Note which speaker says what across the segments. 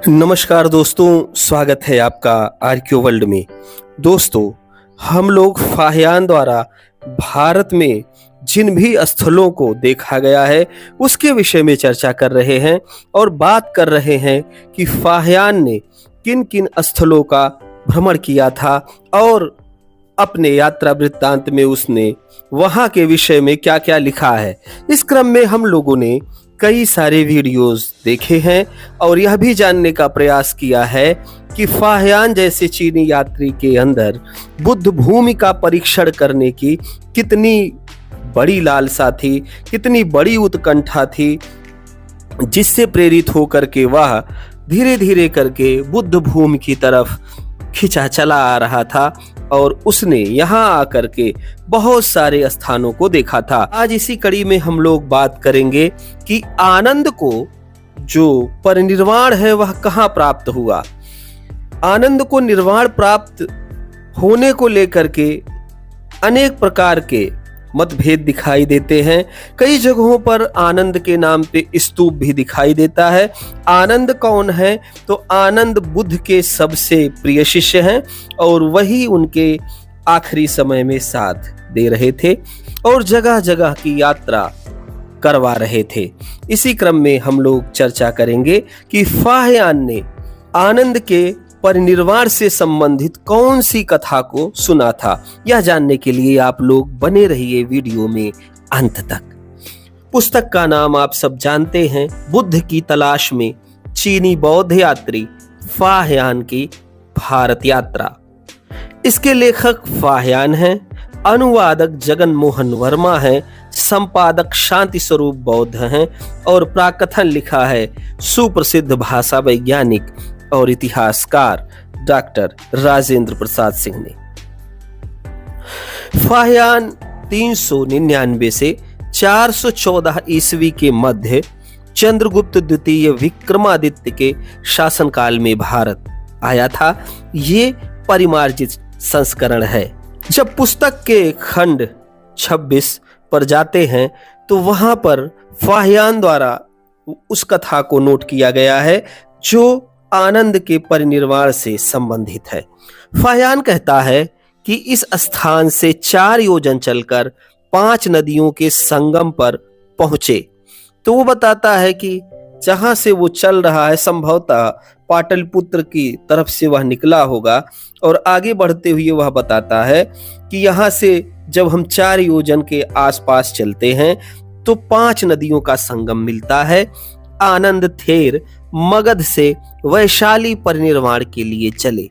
Speaker 1: नमस्कार दोस्तों, स्वागत है आपका आरक्यू वर्ल्ड में। दोस्तों, हम लोग फाहियान द्वारा भारत में जिन भी स्थलों को देखा गया है उसके विषय में चर्चा कर रहे हैं और बात कर रहे हैं कि फाहियान ने किन किन स्थलों का भ्रमण किया था और अपने यात्रा वृत्तांत में उसने वहाँ के विषय में क्या क्या लिखा है। इस क्रम में हम लोगों ने कई सारे वीडियोस देखे हैं और यह भी जानने का प्रयास किया है कि फाहियान जैसे चीनी यात्री के अंदर बुद्ध भूमि का परीक्षण करने की कितनी बड़ी लालसा थी, कितनी बड़ी उत्कंठा थी, जिससे प्रेरित होकर के वह धीरे धीरे करके बुद्ध भूमि की तरफ खिंचा चला आ रहा था और उसने यहाँ आकर के बहुत सारे स्थानों को देखा था। आज इसी कड़ी में हम लोग बात करेंगे कि आनंद को जो परिनिर्वाण है वह कहाँ प्राप्त हुआ। आनंद को निर्वाण प्राप्त होने को लेकर के अनेक प्रकार के मतभेद दिखाई देते हैं। कई जगहों पर आनंद के नाम पे स्तूप भी दिखाई देता है। आनंद कौन है? तो आनंद बुद्ध के सबसे प्रिय शिष्य हैं और वही उनके आखिरी समय में साथ दे रहे थे और जगह जगह की यात्रा करवा रहे थे। इसी क्रम में हम लोग चर्चा करेंगे कि फाहियान ने आनंद के परिनिर्वाण से संबंधित कौन सी कथा को सुना था। यह जानने के लिए आप लोग बने रहिए वीडियो में अंत तक। पुस्तक का नाम आप सब जानते हैं, बुद्ध की तलाश में चीनी बौद्ध यात्री फाहियान की भारत यात्रा। इसके लेखक फाहियान हैं, अनुवादक जगन मोहन वर्मा हैं, संपादक शांति स्वरूप बौद्ध हैं और प्राकथन लिखा है सुप्रसिद्ध भाषा वैज्ञानिक और इतिहासकार डॉक्टर राजेंद्र प्रसाद सिंह ने। फाहियान 399 से 414 ईस्वी के मध्य चंद्रगुप्त द्वितीय विक्रमादित्य के शासनकाल में भारत आया था। ये परिमार्जित संस्करण है। जब पुस्तक के खंड 26 पर जाते हैं तो वहां पर फाहियान द्वारा उस कथा को नोट किया गया है जो आनंद के परिनिर्वाण से संबंधित है। फाहियान कहता है कि इस स्थान से 4 योजन चलकर 5 नदियों के संगम पर पहुंचे। तो वो बताता है कि जहां से वो चल रहा है संभवतः पाटलिपुत्र की तरफ से वह निकला होगा और आगे बढ़ते हुए वह बताता है कि यहाँ से जब हम 4 योजन के आसपास चलते हैं तो 5 नदियों का संगम मिलता है। आनंद थेर मगध से वैशाली परिनिर्वाण के लिए चले।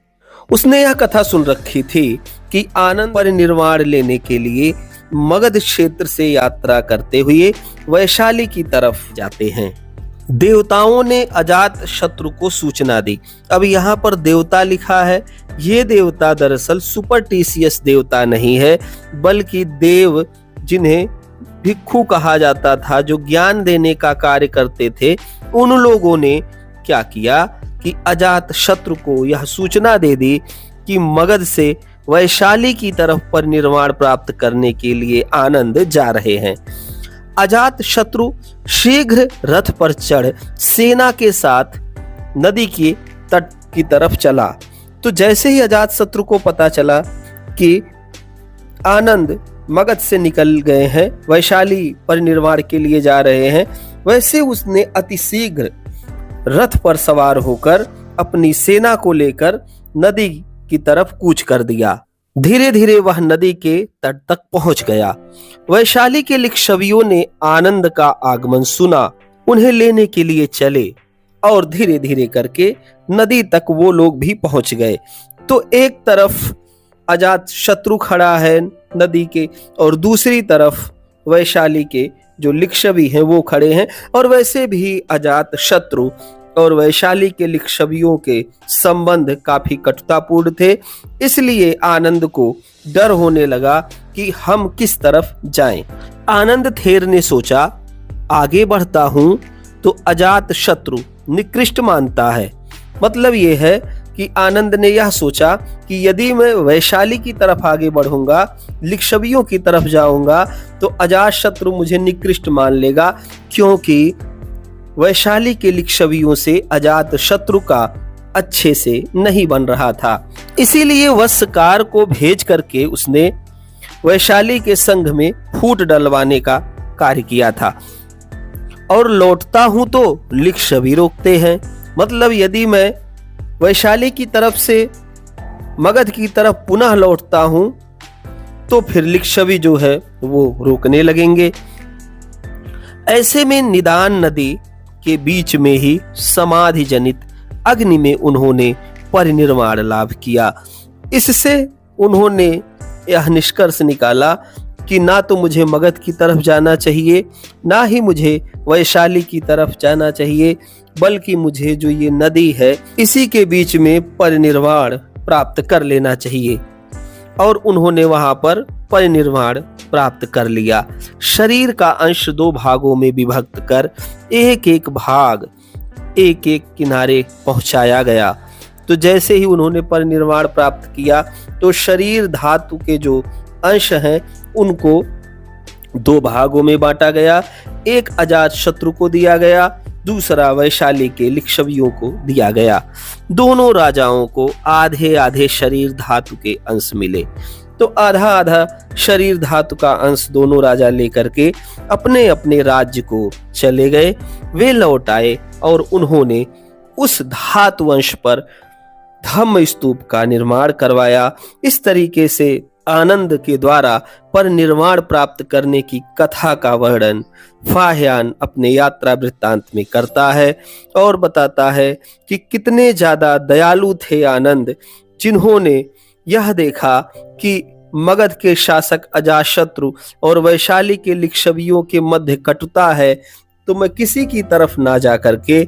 Speaker 1: उसने यह कथा सुन रखी थी कि आनंद परिनिर्वाण लेने के लिए मगध क्षेत्र से यात्रा करते हुए वैशाली की तरफ जाते हैं। देवताओं ने अजात शत्रु को सूचना दी। अब यहाँ पर देवता लिखा है, ये देवता दरअसल सुपरस्टिशियस देवता नहीं है, बल्कि देव जिन्हें भिक्षु कहा जाता था, जो ज्ञान देने का कार्य करते थे, उन लोगों ने क्या किया कि अजात शत्रु को यह सूचना दे दी कि मगध से वैशाली की तरफ परिनिर्वाण प्राप्त करने के लिए आनंद जा रहे हैं। अजात शत्रु शीघ्र रथ पर चढ़ सेना के साथ नदी के तट की तरफ चला। तो जैसे ही अजात शत्रु को पता चला कि आनंद मगध से निकल गए हैं, वैशाली परिनिर्वाण के लिए जा रहे हैं, वैसे उसने अतिशीघ्र रथ पर सवार होकर अपनी सेना को लेकर नदी की तरफ कूच कर दिया। धीरे धीरे वह नदी के तट तक पहुंच गया। वैशाली के लिच्छवियों ने आनंद का आगमन सुना, उन्हें लेने के लिए चले और धीरे धीरे करके नदी तक वो लोग भी पहुंच गए। तो एक तरफ अजात शत्रु खड़ा है नदी के और दूसरी तरफ वैशाली के जो लिच्छवी हैं वो खड़े हैं और वैसे भी अजात शत्रु और वैशाली के लिच्छवियों के संबंध काफी कटुतापूर्ण थे। इसलिए आनंद को डर होने लगा कि हम किस तरफ जाएं। आनंद थेर ने सोचा, आगे बढ़ता हूं तो अजात शत्रु निकृष्ट मानता है। मतलब ये है कि आनंद ने यह सोचा कि यदि मैं वैशाली की तरफ आगे बढ़ूंगा, लिच्छवियों की तरफ जाऊंगा, तो अजातशत्रु मुझे निकृष्ट मान लेगा, क्योंकि वैशाली के लिच्छवियों से अजात शत्रु का अच्छे से नहीं बन रहा था। इसीलिए वत्सकार को भेज करके उसने वैशाली के संघ में फूट डलवाने का कार्य किया था। और लौटता हूं तो लिच्छवी रोकते हैं, मतलब यदि मैं वैशाली की तरफ से मगध की तरफ पुनः लौटता हूं तो फिर लिच्छवी जो है वो रोकने लगेंगे। ऐसे में निदान नदी के बीच में ही समाधि जनित अग्नि में उन्होंने परिनिर्वाण लाभ किया। इससे उन्होंने यह निष्कर्ष निकाला कि ना तो मुझे मगध की तरफ जाना चाहिए, ना ही मुझे वैशाली की तरफ जाना चाहिए, बल्कि मुझे जो ये नदी है इसी के बीच में परिनिर्वाण प्राप्त कर लेना चाहिए। और उन्होंने वहां पर परिनिर्वाण प्राप्त कर लिया। शरीर का अंश 2 भागों में विभक्त कर एक एक भाग एक एक किनारे पहुंचाया गया। तो जैसे ही उन्होंने परिनिर्वाण प्राप्त किया तो शरीर धातु के जो अंश हैं उनको 2 भागों में बांटा गया। एक अजात शत्रु को दिया गया, दूसरा वैशाली के लिच्छवियों को दिया गया। दोनों राजाओं को आधे आधे शरीर धातु के अंश मिले। तो आधा आधा शरीर धातु का अंश दोनों राजा लेकर के अपने अपने राज्य को चले गए। वे लौट आए और उन्होंने उस धातु अंश पर धम्म स्तूप का निर्माण करवाया। इस तरीके से आनंद के द्वारा परिनिर्वाण प्राप्त करने की कथा का वर्णन फाह्यान अपने यात्रा वृत्तांत में करता है और बताता है कि कितने ज्यादा दयालु थे आनंद, जिन्होंने यह देखा कि मगध के शासक अजातशत्रु और वैशाली के लिच्छवियों के मध्य कटुता है, तो मैं किसी की तरफ ना जा करके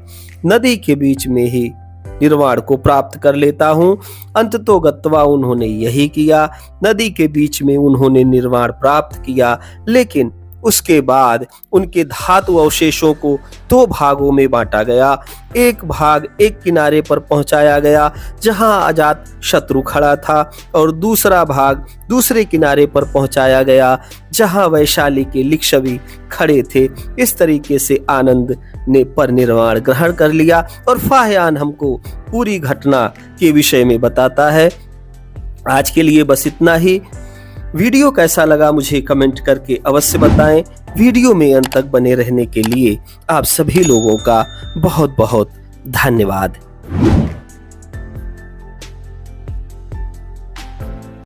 Speaker 1: नदी के बीच में ही निर्वाण को प्राप्त कर लेता हूं। अंततोगत्वा उन्होंने यही किया। नदी के बीच में उन्होंने निर्वाण प्राप्त किया, लेकिन उसके बाद उनके धातु अवशेषों को 2 भागों में बांटा गया। एक भाग एक किनारे पर पहुंचाया गया जहां अजात शत्रु खड़ा था, और दूसरा भाग दूसरे किनारे पर पहुंचाया गया जहां वैशाली के लिच्छवी खड़े थे। इस तरीके से आनंद ने परिनिर्वाण ग्रहण कर लिया और फाह्यान हमको पूरी घटना के विषय में बताता है। आज के लिए बस इतना ही। वीडियो कैसा लगा मुझे कमेंट करके अवश्य बताएं। वीडियो में अंत तक बने रहने के लिए आप सभी लोगों का बहुत बहुत धन्यवाद।